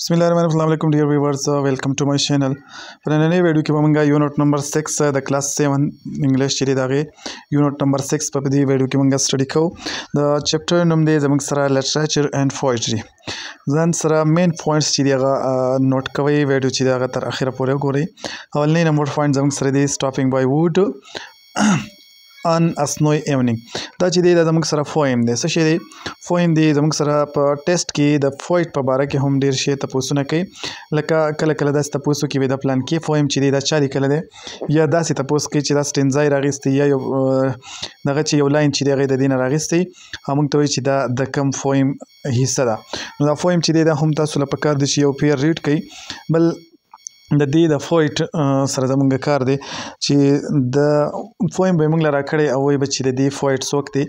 Bismillahirrahmanirrahim, dear viewers. Welcome to my channel. په نننۍ ویډیو کې به موږ یونټ نمبر 6 د کلاس 7 انګلیش چې دی دغه یونټ نمبر 6 په دې ویډیو کې موږ سټډي کوو. د چپټر نوم دی زموږ سره لټریچر اینڈ پوئټري. ځان سره مین پوینټس چې دی هغه نوٹ کوئ. ویډیو چې دی هغه تر اخره پورې وګورئ. اولنی نمبر پوینټ زموږ سره دی سټاپینګ بای ووډ ان a snowy evening. دا چې دی دا زموږ سره فویم دی. څه شی دی؟ فویم دی زموږ سره په ټیسټ کې د فویټ په باره کې هم ډېر شی تپوسونه کوي. لکه کله کله داسې تپوس وکړي د پلان کې فویم چې دی دا چا لیکلی دی، یا داسې تپوس کوي چې دا سټینزای راغیستی یا یو دغه چې یو لاین چې دی هغه د دې نه راغیستی، موږ ته وایي چې دا د کم فویم حصه ده. نو دا فویم چې دی دا هم تاسو له پکار دی چې یو پیر ریډ کوي. بل د دې د فویټ سره زموږ کار دی چې د فویم به موږ له راکړی او وایي به چې د دې فویټ څوک دی.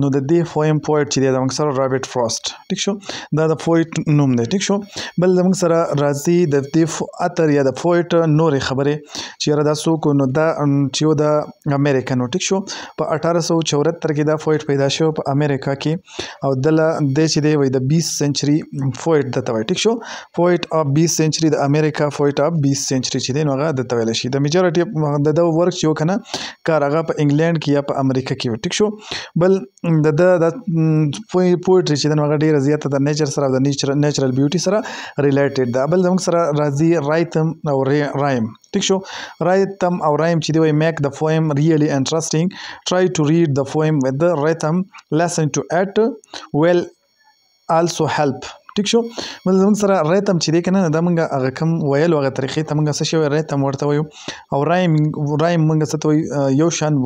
نو د دې فویم پویټ چې دی زموږ سره رابرټ فروسټ. ټیک شو، دا د فویټ نوم دی. ټیک شو، بل زموږ سره راځي د دې اتر یا د فویټ نورې خبرې چې یاره دا څوک نو دا چې یو د امریکن و. ټیک شو، په 1874 کې دا فویټ پیدا شو په امریکا کې او دله دی چې دی وایي د 20 سنچري فویټ درته وایي. ټیک شو، فویټ اف 20 سنچري د امریکا فویټ اف 20 سنچري چې دی نو هغه درته ویلی شي. د میجورټي د ورک چې و که نه کار هغه په انګلینډ کې یا په امریکا کې و. ټیک شو، بل د پویټري چې دی نو هغه ډېره زیاته د نیچر سره او د نیچرل بیوټي سره ریلیټډ ده. بل زموږ سره راځي رایتم او رایم. ټیک شو، رایتم او رایم چې دی وایي میک د فویم ریئلی انټرسټینګ، ټرای ټو ریډ د فویم with the rhythm, listen to it will also help. ټیک شو، بل زموږ سره ریتم چې دی که نه دا موږ هغه کوم ویلو هغه طریقې ته موږ څه شی وایو ریتم ورته وایو. او رایم موږ څه ته وایو یو شان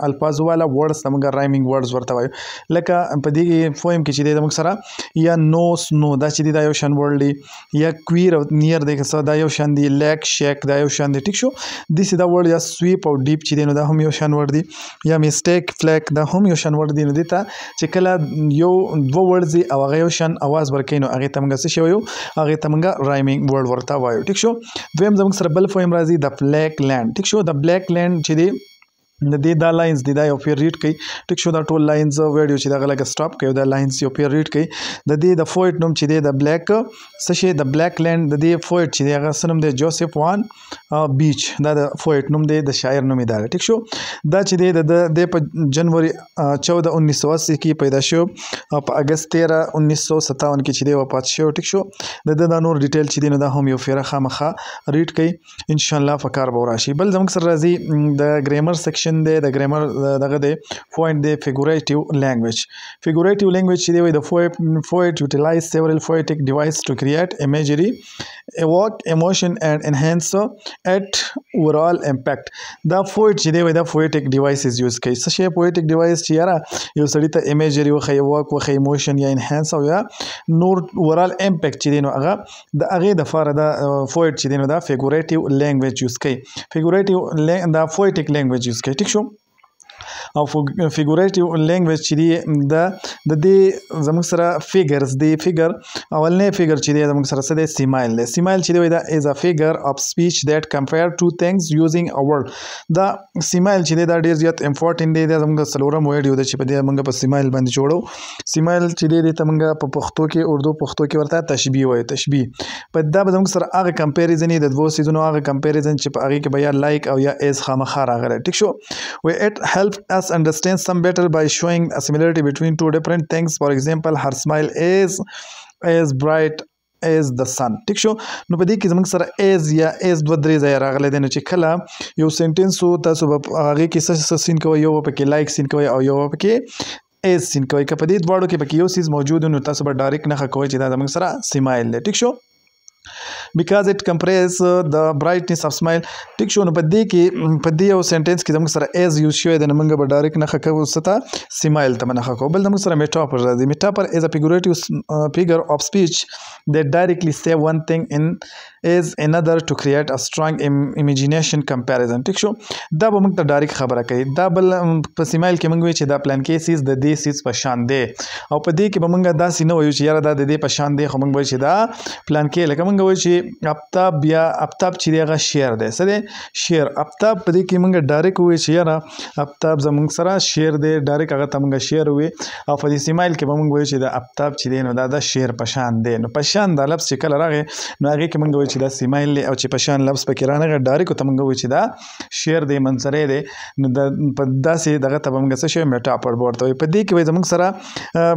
الفاظو والا ورډز ته موږ رایمینګ ورډز ورته وایو. لکه په دې فویم کې چې دی زموږ سره یا نو سنو دا چې دی دا یو شان ورډ دی، یا کویر او نیر دی که څه دا یو شان دی، لیک شیک دا یو شان دی. ټیک شو، داسې دا ورډ یا سویپ او ډیپ چې دی نو دا هم یو شان ورډ دی، یا میسټیک فلیک دا هم یو شان ورډ دی. نو دې ته چې کله یو دوه ورډز وي او هغه یو شان اواز ورکوي نو هغې ته موږ څه شی وایو؟ هغې ته موږ رایمینګ ورډ ورته وایو. ټیک شو، دویم زموږ سره بل فویم راځي د بلیک لینډ. ټیک شو، د بلیک لینډ چې دی د دې دا لاینز دی دا یو پیر ریډ کوي. ټیک شو، دا ټول لاینز ویډیو چې دغه لږه سټاپ کوي دا لاینز یو پیر ریډ کوي. د دې د فویټ نوم چې دی د بلیک څه شی د بلیک لینډ د دې فویټ چې دی هغه څه نوم دی جوزف وان بیچ، دا د فویټ نوم دی د شاعر نوم یې دا دی. ټیک شو، دا چې دی د په جنوري 14 1980 کې پیدا شو او په اګست 13 1957 کې چې دی وفات شو. ټیک شو، د دا نور ډیټیل چې دی نو دا هم یو فیره خامخا ریډ کوي انشاءالله په کار به وراشي. بل زموږ سره راځي د ګرامر سیکشن دی، د ګرامر دغه دی پوینټ دی فیګوریټیو لینګویج. فیګوریټیو لینګویج چې دی وایي د poet utilize several poetic devices to create imagery, evoke emotion and enhance its overall impact. دا poet چې دی وایي دا poetic devices یوز کوي. څه شی poetic device چې یاره یو سړي ته imagery وښیي، evoke وښیي، emotion یا enhance او یا نور overall impact چې دی نو هغه د هغې دپاره دا poet چې دی نو دا figurative language یوز کوي. figurative دا poetic language یوز کوي. ټیک شو، او فیګوریټیو لینګویج چې دی د دې زموږ سره فیګرز دی. فیګر اولنی فیګر چې دی زموږ سره څه دی؟ سیمایل دی. سیمایل چې دی وایي دا از ا فیګر اف سپیچ دیټ کمپیر ټو تھنګز یوزینګ ا ورډ. دا سیمایل چې دی دا ډېر زیات امپورټنټ دی. دا زموږ څلورم ویډیو ده چې په دې موږ په سیمایل باندې جوړو. سیمایل چې دی دې ته موږ په پښتو کې اردو پښتو کې ورته تشبیه وایو. تشبیه په دا به زموږ سره هغه کمپیریزن د دوو څیزونو هغه کمپیریزن چې په هغې کې به یا لایک او یا ایز خامخا راغلی. ټیک شو، it helps us understand some better by showing a similarity between two different things. For example, her smile is as bright as the sun. ټیک شو، نو په دې کې زموږ سره ایز یا ایز دوه درې ځایه راغلی دی. نو چې کله یو سینټینس و تاسو به هغې کې څه سین کوئ، یو به پکې لایک سین کوئ او یو به پکې ایز سین کوئ. که په دې دواړو کې پکې یو څیز موجود نو تاسو به ډایرکټ نښه کوئ چې دا زموږ سره سیمایل دی. ټیک شو، because it comprises the brightness of smile. ټیک شو، نو په دې کې په دې یو سینټینس کې زموږ سره ایز یوز شوی دی نو موږ به ډایرکټ نښه کوو څه ته؟ سیمایل ته به نښه کوو. بل زموږ سره میټاپر راځي. میټاپر is a figurative figure of speech that directly say one thing in is another to create a strong imagination comparison. ټیک شو، دا به موږ ته ډایرکټ خبره کوي. دا بل په سیمایل کې موږ وایو چې دا پلان کې سیز د دې سیز په شان دی، او په دې کې به موږ داسې نه وایو چې یاره دا د دې په شان دی، خو موږ وایو چې دا پلان کې لکه موږ وایو چې چې افتاب یا افتاب چې دی هغه شعر دی څه دی شعر افتاب په دې کې موږ ډایرک ووایو چې یاره افتاب زموږ سره شعر دی ډایرک هغه ته موږ شعر ووایو او په دې سیمایل کې به موږ وایو چې د افتاب چې دی نو دا د شعر په شان دی نو په شان دا لفظ چې کله راغی نو هغې کې موږ وایو چې دا سیمایل دی او چې په شان لفظ پکې رانغی ډایرک ته موږ وایو چې دا شعر دی منظری دی نو په داسې دغه ته به موږ څه شی میټافر ورته وایو په دې کې به زموږ سره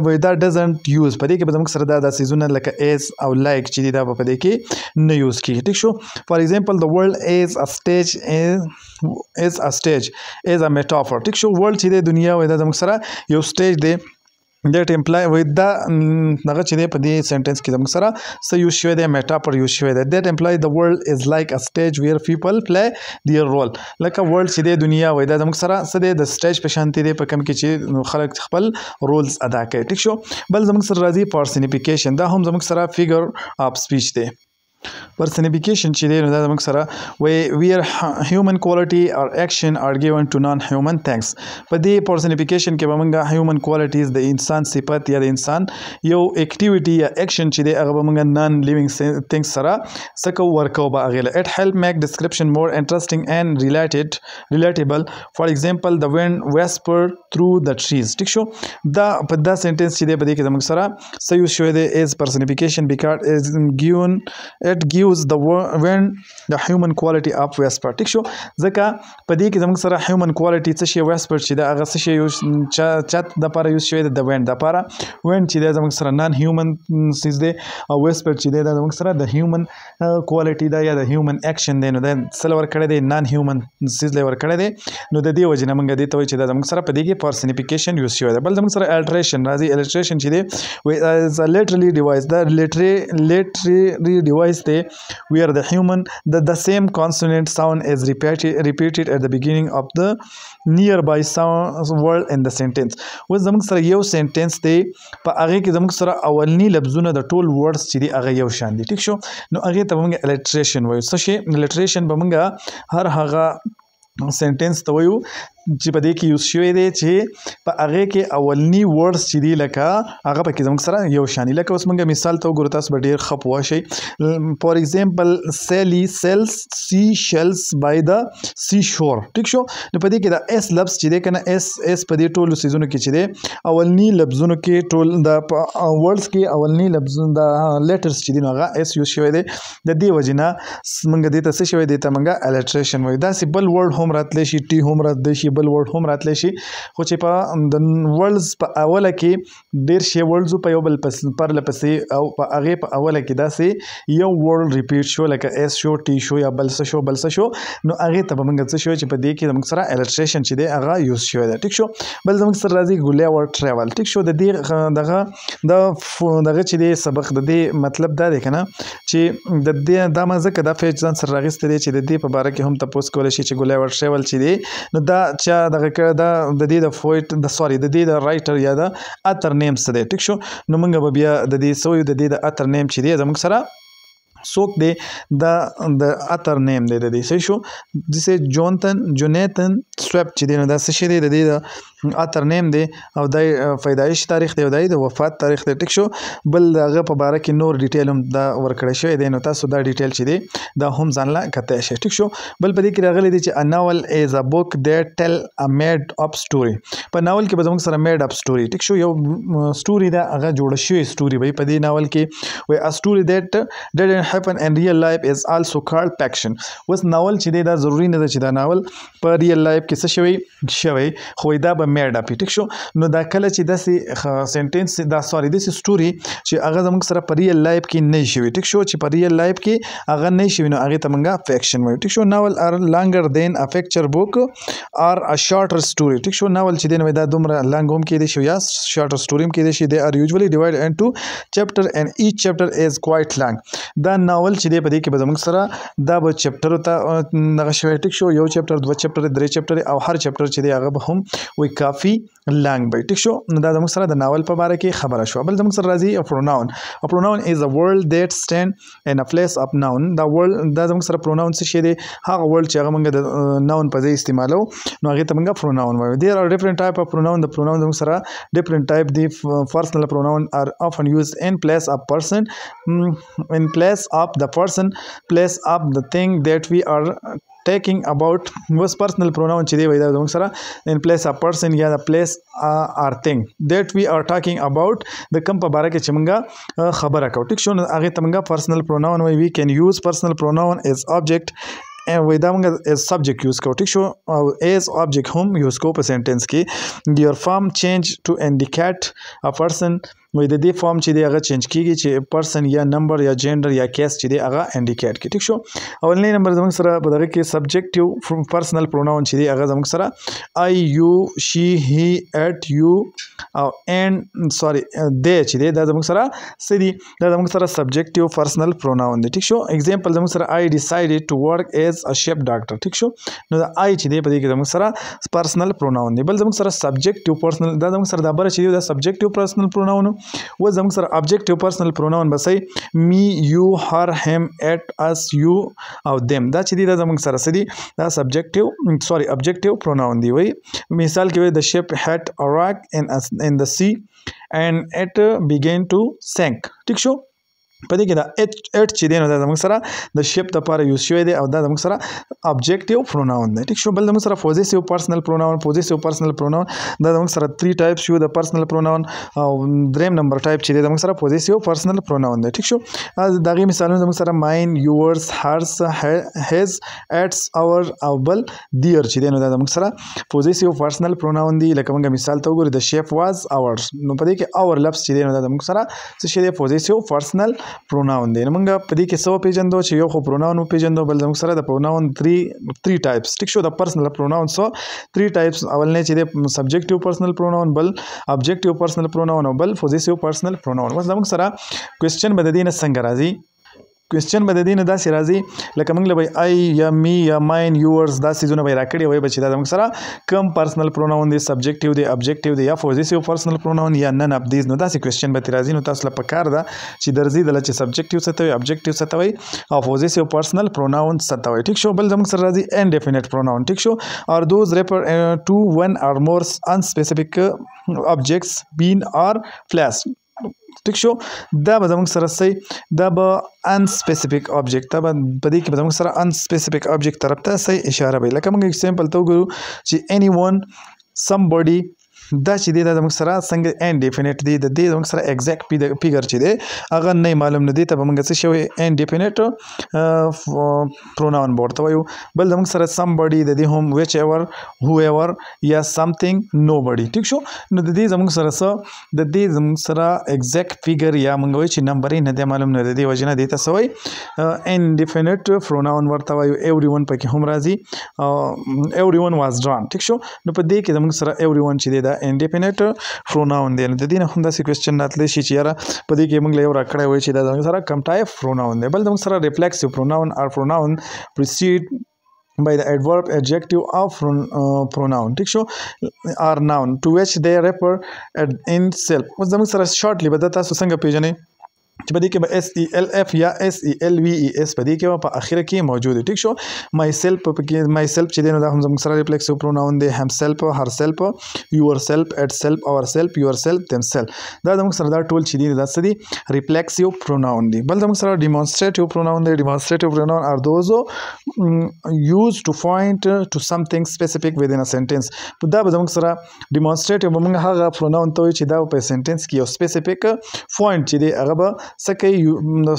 وایي دا ډزنټ یوز په دې کې به زموږ سره دا څیزونه لکه ایز او لایک چې دي دا به په دې کې نه یوز کېږي ټیک شو فار ایگزامپل د ورلډ از ا سټیج از ا سټیج از ا میټافر ټیک شو ورلډ چې دی دنیا وایي دا زموږ سره یو سټیج دی that imply with the دغه چې دی په دې سنټنس کې زموږ سره څه یوز شوی دی میټافر یوز شوی دی that imply the world is like a stage where people play their role لکه ورلډ چې دی دنیا وایي دا زموږ سره څه دی د سټیج په شانتي دی په کوم کې چې خلک خپل رولز ادا کوي ټیک شو بل زموږ سره راځي پرسنیفیکیشن دا هم زموږ سره فیګر اف سپیچ دی personification چې دی نو دا زموږ سره where human quality or action are given to non-human things په دې personification کې به موږ human qualities د انسان صفت یا د انسان یو activity یا action چې دی هغه به موږ non living things سره څه کوو ورکوو به هغې له it help make description more interesting and relatable for example the wind whisper through the trees ټیک شو دا په دا سنټنس چې دی په دې کې زموږ سره څه یوز شوی دی is personification because it gives the wind the human quality of whisper ټیک شو ځکه په دې کې زموږ سره human quality څه شی whisper چې دا هغه څه شی یوز چت دپاره یوز شوی دی د wind دپاره wind چې دی زموږ سره non human څیز دی او whisper چې دی دا زموږ سره د human quality دا یا د human action دی نو دا څه له ورکړی دی non human څیز له ورکړی دی نو د دې وجې نه موږ دې ته وایو چې دا زموږ سره په دې کې personification یوز شوی دی بل زموږ سره alliteration راځي alliteration چې دی is a literary device دا literary device دی where the human the same consonant sound is repeated at the beginning of the nearby sound word in the sentence و زموږ سره یو سنټنس دی په هغې کې زموږ سره اولني لفظونه د ټول ورډز چې دي هغه یو شان دي ټیک شو نو هغې ته به موږ alliteration وایو څه شی alliteration به موږ هر هغه سنټنس ته وایو چې په دې کې یوز شوی دی چې په هغې کې اولني ورډز چې دي لکه هغه پکې زموږ سره یو شاني لکه اوس موږ مثال ته وګورو تاسو به ډېر ښه پوه شئ فار ایگزامپل سیلی سیلز سی شیلز بای د سی شور ټیک شو نو په دې کې د ایس لفظ چې دی که نه ایس په دې ټولو څیزونو کې چې دی اولني لفظونو کې ټول د ورډز کې اولني لفظونه د لیټرز چې دي نو هغه ایس یوز شوی دی د دې وجې نه موږ دې ته څه شوی دی ته موږ alliteration وایو داسې بل ورډ هم راتلی شي ټي هم راتلی شي بل ورډ هم راتلی شي خو چې په د ورډز په اوله کې ډېر شی ورډز په یو بل پرله پسې او په هغې په اوله کې داسې یو ورډ ریپیټ شو لکه ایس شو ټي شو یا بل څه شو نو هغې ته به موږ څه شوی چې په دې کې زموږ سره alliteration چې دی هغه یوز شوی دی ټیک شو بل زموږ سره راځي ګولیور ټریول ټیک شو د دې دغه چې دی سبق د دې مطلب دا دی که نه چې د دې دا ما ځکه دا فیج ځان سره راغیستی دی چې د دې په باره کې هم تپوس کولی شي چې ګولیور ټریول چې دی نو دا چا دغه کړی دا د دې د فویټ د دې د رایټر یا د اتر نیم څه دی ټیک شو نو موږ به بیا د دې څه وایو د دې د اتر نیم چې دی زموږ سره څوک دی د اتر نیم دی د دې څه شو دسې جونیتن سویپ چې دی نو دا څه شی دی د دې د اتر نیم دی او دا پیدایش تاریخ دی او دا د وفات تاریخ دی ټیک شو بل د هغه په باره کې نور ډیټیل هم دا ورکړی شوی دی نو تاسو دا ډیټیل چې دی دا هم ځان له کتلی شئ ټیک شو بل په دې کې راغلی دی چې ا ناول از ا بوک دیټ ټیل ا میډ اپ سټوري په ناول کې به زموږ سره میډ اپ سټوري ټیک شو یو سټوري ده هغه جوړه شوې سټوري به په دې ناول کې وایي ا سټوري دیټ ډیډنټ happen in real life is also called fiction اوس ناول چې دی دا ضروري نه ده چې دا ناول په ریل لایف کې څه شوی خو دا به میډ اپ ټیک شو نو دا کله چې داسې سنټنس دا سوري داسې سټوري چې هغه زموږ سره په ریل لایف کې نه شوي ټیک شو چې په ریل لایف کې هغه نه شوي نو هغې ته موږ فیکشن وایو ټیک شو ناول آر لانګر دین ا پکچر بوک آر ا شارټر سټوري ټیک شو ناول چې دی نو دا دومره لانګ هم کېدی شي یا شارټر سټوري هم کېدی شي دے آر یوزولي ډیوایډ انټو چپټر اینډ ایچ چپټر از کوایټ لانګ دا ناول چې دی په دې کې به زموږ سره دا به چپټرو ته دغه شوی ټیک شو یو چپټر دوه چپټر درې چپټر او هر چپټر چې دی هغه به هم وایي کافي لانګ به ټیک شو نو دا زموږ سره د ناول په باره کې خبره شوه بل زموږ سره راځي پروناون پروناون از ا ورډ دیټ سټینډ ان ا پلیس اف ناون دا ورډ دا زموږ سره پروناون څه شی دی هغه ورډ چې هغه موږ د ناون په ځای استعمالو نو هغې ته موږ پروناون وایو دیر آر ډفرنٹ ټایپ اف پروناون د پروناون زموږ سره ډفرنٹ ټایپ دی پرسنل پروناون آر often used in place of person in place of the person, place of the thing that we are taking about. was personal pronoun چې دی وای دا زموږ سره in place of person یا the place or thing that we are talking about د کوم په باره کې چې موږ خبره کوو ټیک شو. نو هغې ته موږ personal pronoun وای. we can use personal pronoun as object وای دا موږ as subject یوز کوو ټیک شو او as object هم یوز کوو په سنټنس کې. your form change to indicate a person وای د دې فارم چې دی هغه چینج کیږي چې پرسن یا نمبر یا جینډر یا کیس چې دی هغه انډیکیټ کړي ټیک شو. اولنی نمبر زموږ سره په دغه کې سبجیکټیو پرسنل پروناون چې دی هغه زموږ سره I you she he it you او and sorry they چې دی دا زموږ سره څه دي دا زموږ سره سبجیکټیو پرسنل پروناون دی ټیک شو. اگزامپل زموږ سره I decided to work as a chef doctor ټیک شو. نو دا I چې دی په دې کې زموږ سره پرسنل پروناون دی. بل زموږ سره سبجیکټیو پرسنل دا زموږ سره دا بره چې دی دا سبجیکټیو پرسنل پروناون و زموږ سره objective personal pronoun بسای me you her him it us you او them دا چې دی دا زموږ سره څه دي دا objective pronoun دی. وای مثال کې وای the ship had a rock in the sea and it began to sink ټیک شو. په دې کې دا اټ چې دی نو دا زموږ سره د شپ لپاره یوز شوی دی او دا زموږ سره objective pronoun دی ټیک شو. بل زموږ سره possessive personal pronoun دا زموږ سره 3 ټایپس شو د personal pronoun او دریم نمبر ټایپ چې دی زموږ سره possessive personal pronoun دی ټیک شو. دا غي مثالونه زموږ سره mine yours hers his its our او بل their چې دی نو دا زموږ سره possessive personal pronoun دی. لکه موږ مثال ته وګورو the chef was ours نو په دې کې our لفظ چې دی نو دا زموږ سره څه شی دی possessive personal pronoun دی. نو موږ په دې کې څه وپېژندو چې یو خو pronoun وپېژندو بل زموږ سره د pronoun 3 types ټیک شو. د personal pronoun 3 types اولنی چې دی subjective personal pronoun بل objective personal pronoun او بل possessive personal pronoun. اوس زموږ سره کوېسچن به د دې نه څنګه راځي کوېسچن به د دې نه داسې راځي لکه موږ له به I یا me یا mine yours دا څیزونه به یې راکړي وای به چې دا زموږ سره کوم پرسنل پروناون دی سبجیکټیو دی objective دی یا possessive personal pronoun یا none of these نو داسې کوېسچن به ترې راځي. نو تاسو له پکار ده چې درځي دله چې subjective څه ته وایي objective څه ته وایي او possessive personal pronoun څه ته وایي ټیک شو. بل زموږ سره راځي indefinite pronoun ټیک شو or those refer to one or more unspecific objects being or place ټیک شو. دا به زموږ سره صحیح دا به unspecific object دا به په دې کې به زموږ سره unspecific object طرف ته صحیح اشاره وي. لکه موږ اکزامپل ته وګورو چې anyone somebody دا چې دی دا زموږ سره څنګه indefinite دی د دې زموږ سره exact figure چې دی هغه نه معلوم نه دی ته به موږ څه شوی indefinite pronoun به ورته وایو. بل زموږ سره somebody د دې هم whichever whoever یا something nobody ټیک شو. نو د دې زموږ سره څه د دې زموږ سره exact figure یا موږ وایو چې نمبر یې نه دی معلوم نه د دې وجې نه دی ته څه وایي indefinite pronoun ورته وایو. everyone پکې هم راځي everyone was drawn ټیک شو. نو په دې کې زموږ سره everyone چې دی دا indefinite pronoun دی. نو د دې نه هم داسې کوېسچن راتلی شي چې یاره په دې کې موږ له یو راکړی وایي چې دا زموږ سره کوم ټایپ pronoun دی. بل زموږ سره reflexive pronoun or pronoun precede by the adverb adjective of pronoun ټیک شو or noun to which they refer in self. اوس زموږ سره shortly به دا تاسو څنګه پیژنئ چې په دې کې به SELF یا SELVES په دې کې په اخره کې موجود ټیک شو. myself چې دی نو دا هم زموږ سره reflexive pronoun دی himself herself yourself itself ourself yourself themselves دا زموږ سره دا ټول چې دی دا څه دي reflexive pronoun دی. بل زموږ سره demonstrative pronoun دی. demonstrative pronoun are those used to point to something specific within a sentence. دا به زموږ سره demonstrative به موږ هغه pronoun ته وایو چې دا په sentence کې یو specific point چې دی هغه به څه کوي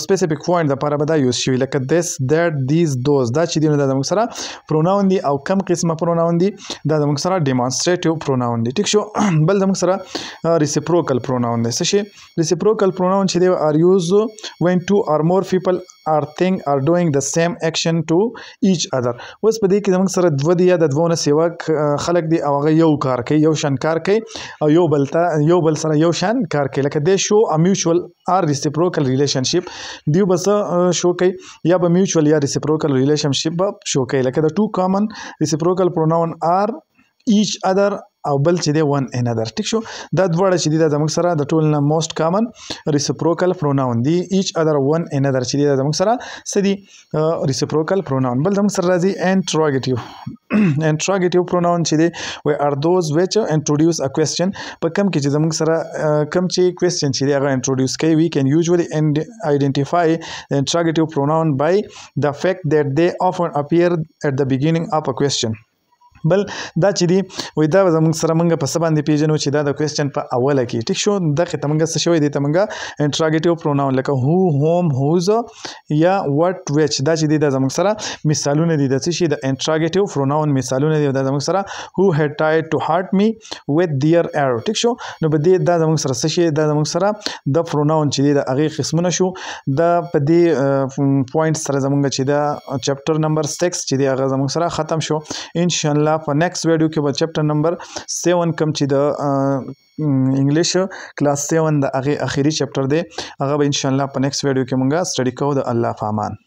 سپیسیفیک پوینټ دپاره به دا یوز شوي لکه this that these those دا چې دي نو دا زموږ سره پروناون دي او کم قسمه پروناون دي دا زموږ سره ډیمانسټریټیو پروناون دي ټیک شو. بل زموږ سره ریسیپروکل پروناون دی. څه شي ریسیپروکل پروناون چې دی are used when two or more people or thing are doing the same action to each other. اوس په دې کې زموږ سره دوه دي یا د دوه نه سیوا خلک دي او هغه یو کار کوي یو شان کار کوي او یو بل سره یو شان کار کوي لکه they show a mutual or reciprocal relationship دیو بس شو کوي یا به mutual یا reciprocal relationship به شو کوي لکه the two common reciprocal pronoun are each other او بل چې دی ون انادر. ټیک شو. دا دواړه چې دي دا زموږ سره د ټول نه موست کامن ریسپروکل پروناون دي. ایچ ادر ون انادر چې دی دا زموږ سره څه دي ریسپروکل پروناون. بل زموږ سره راځي انټراګیټیو. انټراګیټیو پروناون چې دی وی ار دوز ویچ انټروډیوس ا کوېسچن په کم کې چې زموږ سره کم چې کوېسچن چې دی هغه انټروډیوس کوي. وی کین یوزولي identify the interrogative pronoun by the fact that they often appear at the beginning of a question. بل دا چې دی وای دا زموږ سره موږ په څه باندې پیژنو چې دا د کوېسچن په اوله کې. ټیک شو. دغه ته موږ څه شوی دی ته موږ انټراګیټیو پروناون لکه هو هوم هوز یا وټ ویچ دا چې دی دا زموږ سره مثالونه دي د څه شي د انټراګیټیو پروناون مثالونه دي. دا زموږ سره هو هډ ټرایډ ټو هارټ می وذ دیئر ایرو. ټیک شو. نو په دې دا زموږ سره څه شي دا زموږ سره د پروناون چې دی د هغې قسمونه شو. دا په دې پوینټ سره زموږ چې دا چپټر نمبر 6 چې دی هغه زموږ سره ختم شو. انشاءالله په نیکسټ ویډیو کې به چپټر نمبر 7 کوم چې د انګلیش کلاس 7 د هغې اخري چپټر دی هغه به انشاءالله په نیکسټ ویډیو کې مونږ سټډي کوو. د الله په امان.